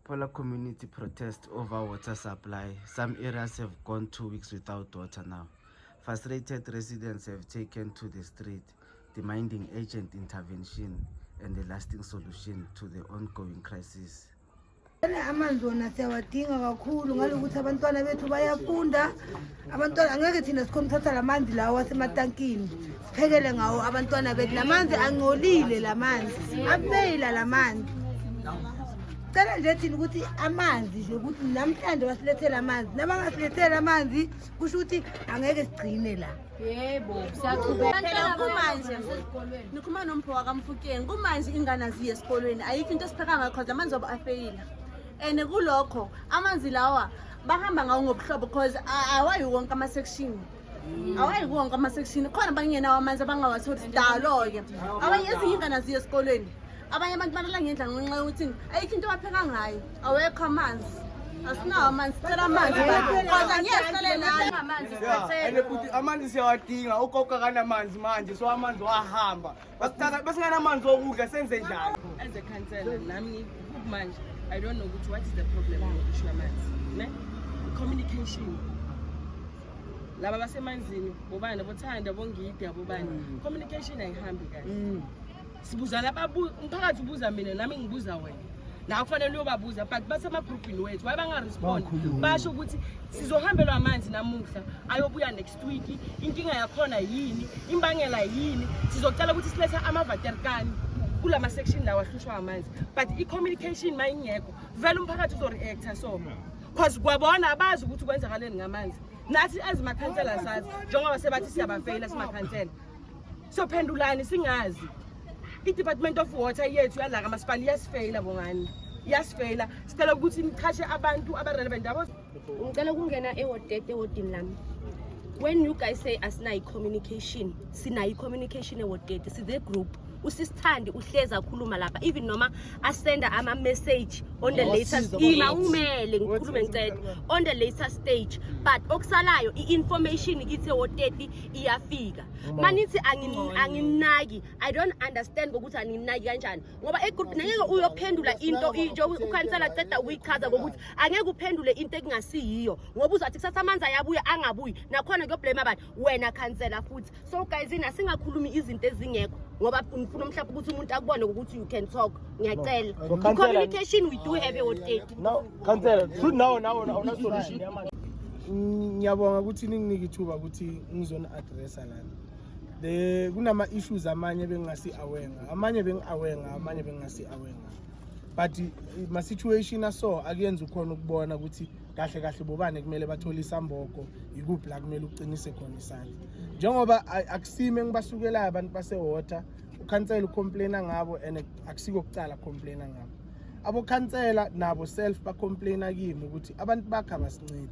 Polar community protest over water supply. Some areas have gone 2 weeks without water now. Frustrated residents have taken to the street, demanding urgent intervention and a lasting solution to the ongoing crisis. Amanzi wona siyawadinga kakhulu ngalokuthi abantwana bethu bayafunda. Abantwana angeke thina sikhomthatha lamanzi lawo asematankini siphekele ngawo abantwana bethu. Lamanzi angcolile, lamanzi abeyila lamanzi. Cela nje thina ukuthi amanzi nje ukuthi namhlanje wasilethela amanzi, nabangasilethela amanzi kusho ukuthi angeke sigcine la. Yebo, siyaqhubeka kumanje nikhuluma nompho wakamfukeni. Kumanje ingane aziye esikolweni, ayikho into esipheka ngakho because amanzi abo afeyila. Ene kulokho amanzi lawa bahamba ngawo ngobuhlobo because awayi wonke ama section. Awayi wonke ama section. Khona bangena amanzi abangawatholi sidalo ke. Abanye ezinye ingane aziye esikolweni. Abanye abantu balala ngendla ngenxa yokuthi ayikho into abapheka ngayo. Awekho amanzi. Asinawo amanzi, sicela amanzi because ngiyasicela nayo amanzi. Ene futhi amanzi siyawadinga, ugogo kanamanzi manje, so amanzi wahamba. Basingana amanzi okudla senze njani? As a councillor, nami manje I don't know what is the problem with issue amanzi. Ne? Communication. Laba basemanzini bobani bothanda bongidi abobani. Communication ayihambi kahle. Sibuza laba umphakathi ubuza mina nami ngibuza wena. La kufanele uyobabuza but basema groupini wethu wayebanga respond basho ukuthi sizohambelwa amanzi namuhla ayobuya next week, inkinga yakhona yini, imbangela yini, sizocela ukuthi siletha amavaterkani kulama section lawa ahlushwa amanzi but i-communication mayingekho vele umphakathi uzoreacta so because kwabona abazi ukuthi kwenzakaleni ngamanzi nathi ezimakhansela sazi njengoba sebathi siyabafeyila simakhansela so phendulani singazi. I-Department of Water yethu yala kamasipala iyasifeyila bongani, iyasifeyila. Sicela ukuthi nichashe abantu abarelevant yabo. Ngicela ukungena ewodini lami. When you guys say asinayi communication, sinayi communication ewodini, size group. Usisithandi uhleza akhuluma lapha even noma asenda ama message on the latest umele ngikhulume ngicela on the latest stage but okusalayo i-information ithi ewodini iyafika. Manithi anginaki, I don't understand ukuthi aninaki kanjani ngoba egroup ngeke uyophendula into nje ukhansela ceda uyichaza ngokuthi angeke uphendule into ekungasiyiyo ngoba uzathi kusasa amanzi ayabuya angabuyi nakhona kuyoblame abantu wena khansela futhi. So guys singakhulumi izinto ezingekho ngoba ngifuna mhlawumbe ukuthi umuntu akubone ukuthi you can talk. Ngiyacela communication we do have ewodini. No khansela should now una solution yamanzi. Ngiyabonga ukuthi ninginike ithuba ukuthi ngizona addressa lana. Kunama issues amanye bengasi awenga, amanye bengiawenga, amanye bengasi awenga. But ma situation aso akuyenza ukhona ukubona ukuthi kahle kahle bobane kumele bathole isamboko, ikuphi la kumele uqinise khona isandla. Njengoba akusime ngibasukela abantu basewater, ukhansela ucomplaina ngabo and akusiko kucala complaina ngabo. Abo khansela nabo self ba complaina kimi ukuthi abantu bakha basincede.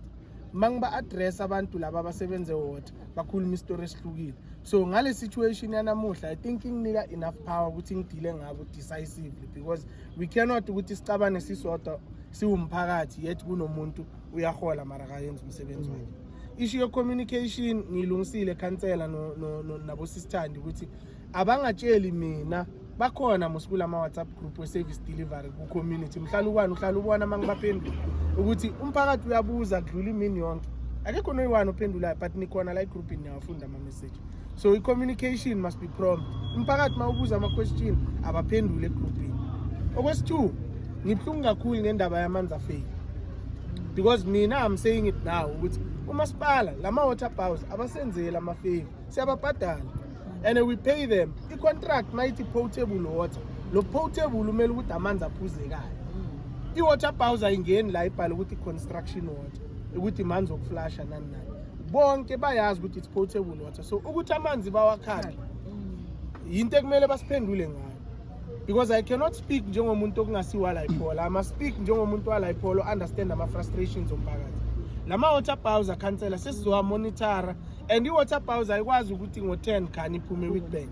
Mangiba address abantu laba abasebenze water bakhuluma istory esihlukile. So ngale situation yanamuhla I think nginika enough power ukuthi ngidile ngabo decisively because we cannot ukuthi sicabane sisodwa siwumphakathi yet kunomuntu uyahola mara kayenza umsebenzi wakhe. Issue of communication ngilungisile khansela nabo sisithandi ukuthi abangatsheli mina bakhona musikula ama WhatsApp group we service delivery ku community uhlala ubona mangibaphendula ukuthi umphakathi uyabuza kudlula imini yonke akekho noyiwani ophendulayo but nikhona la groupini niyafunda ama message. So i-communication must be prompt. Umphakathi mawubuza ama question abaphendule egroupini. Okwesithu ngibhlungu kakhulu ngendaba yamanzi afeyila because mina I'm saying it now ukuthi umasipala lama water bowers abasenzela ama favor siyababhadala and we pay them i-contract mayithi potable water. Lo potable umele ukuthi amanzi aphuzekayo. I-water bowers ayingeni la ibhala ukuthi construction water ukuthi manzi okuflasha nani bonke bayazi ukuthi it's potable water. So ukuthi amanzi bawakhanda into ekumele basiphendule ngayo because I cannot speak njengomuntu okungasiwa la iPholo. I must speak njengomuntu wala iPholo understand ama frustrations omphakathi. Lama water bowers akhansela sesizowa monitor and i-water bowers ayikwazi ukuthi ngo10 khani iphume with bank.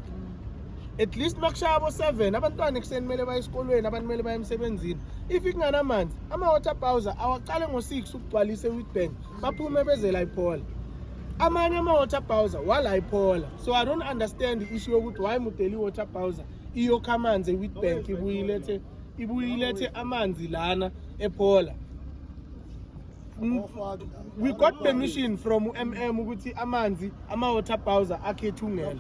At least makushaya 7 abantwana ekseni kumele baye esikolweni, abantu kumele baye emsebenzini. If ingana amanzi ama water bowers awaqale ngo6 ukugcwalisa with bank baphume beze la iPholo. Amanye ama water bowser wala iPholo. So I don't understand the issue ukuthi why mudeli water bowser iyo khamanzi with bank ibuyilete amanzi lana ePola. We got permission from MM ukuthi amanzi ama-water bowser akhe Ethungela,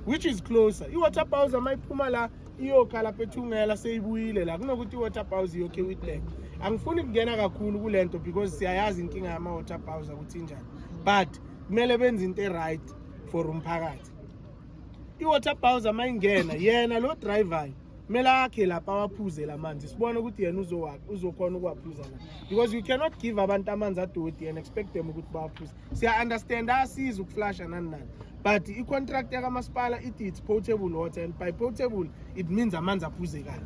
which is closer. I-water bowser mayiphuma la iyokha lapha Ethungela seyibuyile la kunokuthi i-water bowser iyokhe Witbank. Angifuni ukungena kakhulu kulento because siyayazi inkinga yama-water bowser ukuthi injani, but kumele benze into right for umphakathi. I-water bowser mayingena yena lo driver kumele akhe lapha awaphuze la manzi sibone ukuthi yena uzokhona ukuwaphuza la, because you cannot give abantu amanzi adoti and expect them ukuthi bawaphuze. Siya understand asiza ukuflasha nani nani, but i-contract yakamasipala ithi it's potable water, and by potable it means amanzi aphuzekayo.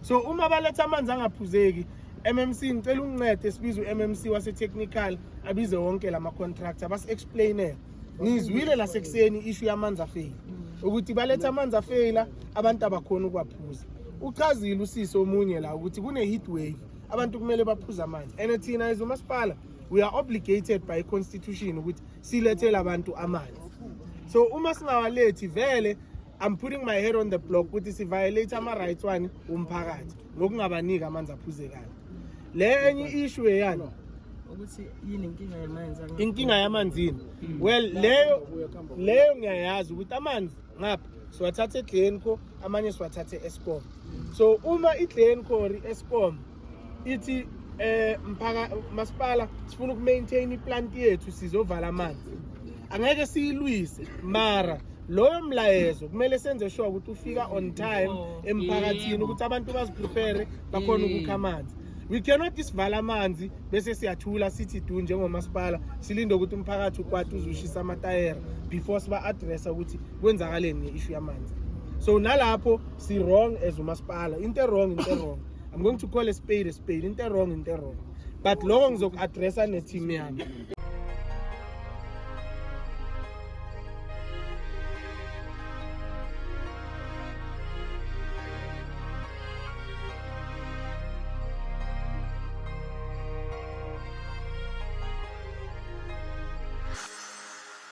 So uma baletha amanzi angaphuzeki, MMC ngicela ungincede sibize u-MMC wase-technical abize wonke lama contractor basi-explainele. Ngizwile la sekuseni issue yamanzi afeyila ukuthi baletha amanzi afeyila abantu abakhona ukwaphuza. Uchazile usisi omunye la ukuthi kune heat wave abantu kumele baphuza amanzi, and thina as umasipala we are obligated by constitution ukuthi silethele abantu amanzi. So uma singawalethi vele I'm putting my head on the block ukuthi si violate ama rights wani umphakathi ngokungabanika amanzi aphuzekayo. Le enye issue eyani ukuthi yini inkinga yamanzi inkinga yamanzini. Well leyo ngiyayazi ukuthi amanzi ngapha siwathathe eGlencoe amanye siwathathe eEskom. So uma iGlencoe eEskom ithi masipala sifuna ukumaintain iplant yethu sizovala amanzi, angeke siyilwise, mara loyo mlayezo kumele senze sure ukuthi ufika on time emphakathini ukuthi abantu baziprepare bakhona ukukha amanzi. We cannot isivala amanzi bese siyathula sithi du njengomasipala silinde ukuthi umphakathi ukwati uzushisa amatayera before siba address ukuthi kwenzakaleni ngeissue yamanzi. So nalapho si wrong as umasipala, into wrong. I'm going to call a spade, into wrong. But lokho ngizoku addressa ne team yami.